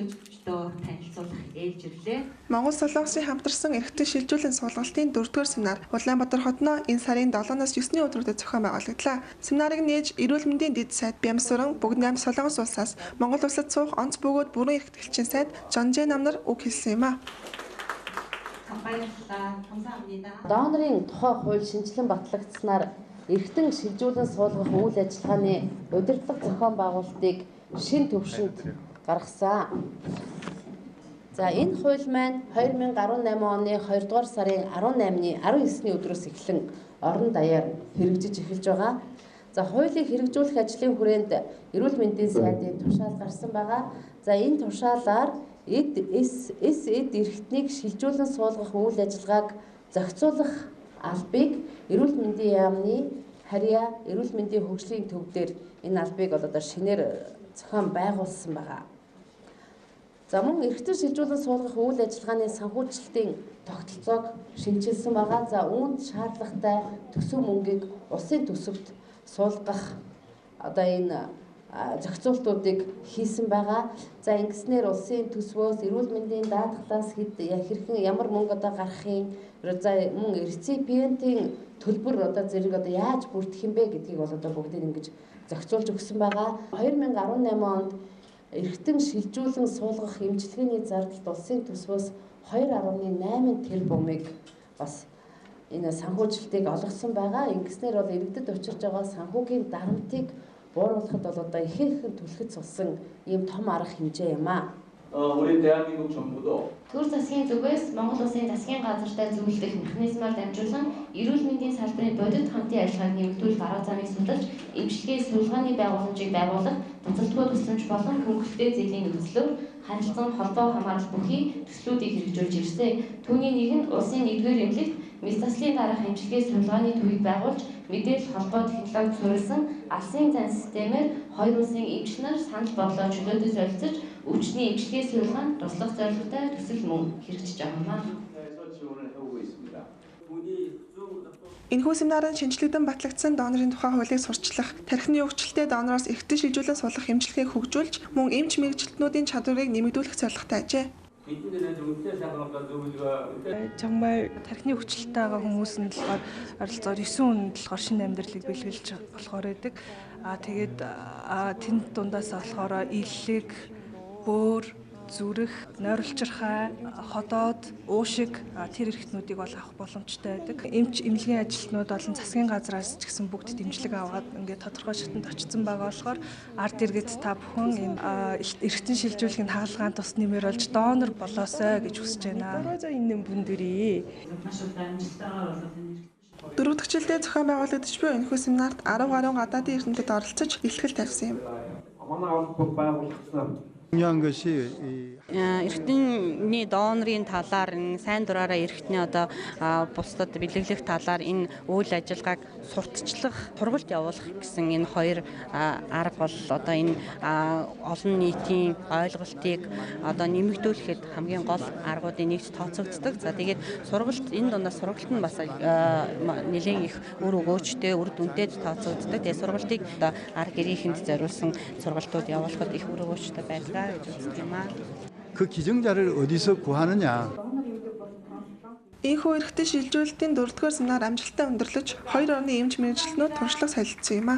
сонсогчдоо танилцуулах ээлжирлээ. Монгол Солонгосын хамтарсан эрхтэн шилжүүлэн суулгалтын 4-р семинар Улаанбаатар хотноо энэ сарын 7-оос 9-ний өдрүүдэд зохион байгуулагдлаа. Семинарыг нээж эрүүл мэндийн дэд сайд Бямсуран бүгд 8 Солонгос улсаас Монгол улсад суух онц бөгөөд бүрэн эрхтгэлчин сайд Жонжэ намнар үг хэлсэн юм а. Донорын тухай хууль шинжилэн батлагдсанаар эрхтэн шилжүүлэн суулгах үйл ажиллагааны удирдлага зохион байгуулалтыг шинэ төвшөнд гаргасан. За энэ хууль маань 2018 оны 2 дугаар сарын 18-ны 19-ний өдрөөс эхлэн орон даяар хэрэгжиж эхэлж байгаа. За хуулийг хэрэгжүүлэх ажлын хүрээнд эрүүл мэндийн сайдын тушаал гарсан байгаа. За энэ тушаалаар эд эрхтнийг шилжүүлэн суулгах үйл ажиллагааг зохицуулах албыг эрүүл мэндийн яамны харьяа эрүүл мэндийн хөгжлийн төв дээр энэ албыг одоо шинээр зохион байгуулсан байгаа. За мөн эрхтэн шилжүүлэн суулгах үйл ажиллагааны санхүүжилтийн тогтолцоог шинжилсэн байгаа. За үүнд шаардлагатай төсөв мөнгийг улсын төсөвт суулгах одоо энэ зохицуултуудыг хийсэн байгаа. За ингэснээр улсын төсвөөс эрүүл мэндийн даатгалаас хэрхэн ямар мөнгө одоо гарахын за мөн реципиентийн төлбөр одоо зэрэг одоо яаж бүрдэх юм бэ гэдгийг бол одоо бүгдийг ингэж зохицуулж өгсөн байгаа. 2018 онд эрхтэн шилжүүлэн суулгах эмчилгээний зардалд улсын төсвөөс 2.8 тэрбумыг бас энэ санхүүжилтийг олгосон байгаа. Ингэснээр бол иргэдэд учирж байгаа санхүүгийн дарамтыг бууруулахад бол одоо ихээхэн түлхэц болсон ийм том арга хэмжээ юм аа. 우리 대한민국 정부도 Төр засгийн зүгээс Монгол Улсын засгийн газартай зөвлөлдөх механизмаар дамжуулан эрүүл мэндийн салбарын бодит хамтын ажиллагааг нэмэгдүүлэх арга замыг судалж, эмчилгээ судалгааны байгууламжийг байгуулах, буцалтгүй тусламж болон хөнгөлөлттэй зээлийн нөхцлөөр харилцан холбоо хамаарал бүхий төслүүдийг хэрэгжүүлж ирсэн. Түүний нэг нь улсын 1-р эмнэлэгт мэс заслын дараах эмчилгээ судалгааны төвийг байгуулж, мэдээлэл холбоо технологид суурилсан алсын зан системээр хоёр улсын эмч нар санал бодлоо чөлөөтэй солилцож, өвчтний эмчилгээ судалгаанд туслах зорилготой төсөл мөн хэрэгжиж байгаа юм аа. Энэхүү семинарын шинжилэгдэн батлагдсан донорын тухай хуулийг сурчлах, тархины өгчлөлттэй донороос эрхтэн шилжүүлэн суулгах эмчилгээг хөгжүүлж, мөн эмч мэргэжилтнүүдийн чадварыг нэмэгдүүлэх зорилготой ажээ. 정말 тархины өвчлөлтэй байгаа хүмүүс нь болохоор оролцоор 9 хүн болохоор шинэ амьдралыг бэлгэлж болохоор байдаг. Тэгээд тэнд дундаас болохоор иллэг, бөөр, зүрх, нойролчирхай, ходоод, уушиг тэр эрхтнүүдийг бол авах боломжтой байдаг. Эмч эмнэлгийн ажилтнууд болон засгийн газраас ч гэсэн бүгд дэмжлэг аваад ингээд тодорхой шатанд очсон байгаа болохоор ард иргэд та бүхэн эрхтэн шилжүүлэхийн хаалгаанд тус нэмэр болж донор болоосой гэж хүсэж байна. Дөрөвдөгчлөлдөө зохион байгуулагдаж буй энэхүү семинарт 10 гаруй гадаадын эрдэмтэд оролцож бэлтгэл тавьсан юм. Эрхтний донорын талаар энэ сайн дураараа эрхтний одоо бусдад бэлэглэх талаар энэ үйл ажиллагааг сурталчлах, сургалт явуулах гэсэн энэ хоёр арга бол одоо энэ олон нийтийн ойлголтыг одоо нэмэгдүүлэхэд хамгийн гол аргуудын нэгт тооцогддог. За тэгээд сургалт энэ дундаас сургалт нь бас нэлээд их үр өгөөжтэй, үр дүнтэй тооцогддог. Тэгээд сургалтыг одоо арга гэрийнхэнд зориулсан сургалтууд явуулахад их үр өгөөжтэй байдаг гэж үздэг юм аа. 그 기증자를 어디서 구하느냐? Энэхүү эрхтэн шилжүүлэлтийн 4-р семинар амжилттай өндөрлөж 2 орны эмч мэргэжилтнүүд туршлага солилцсон юм а.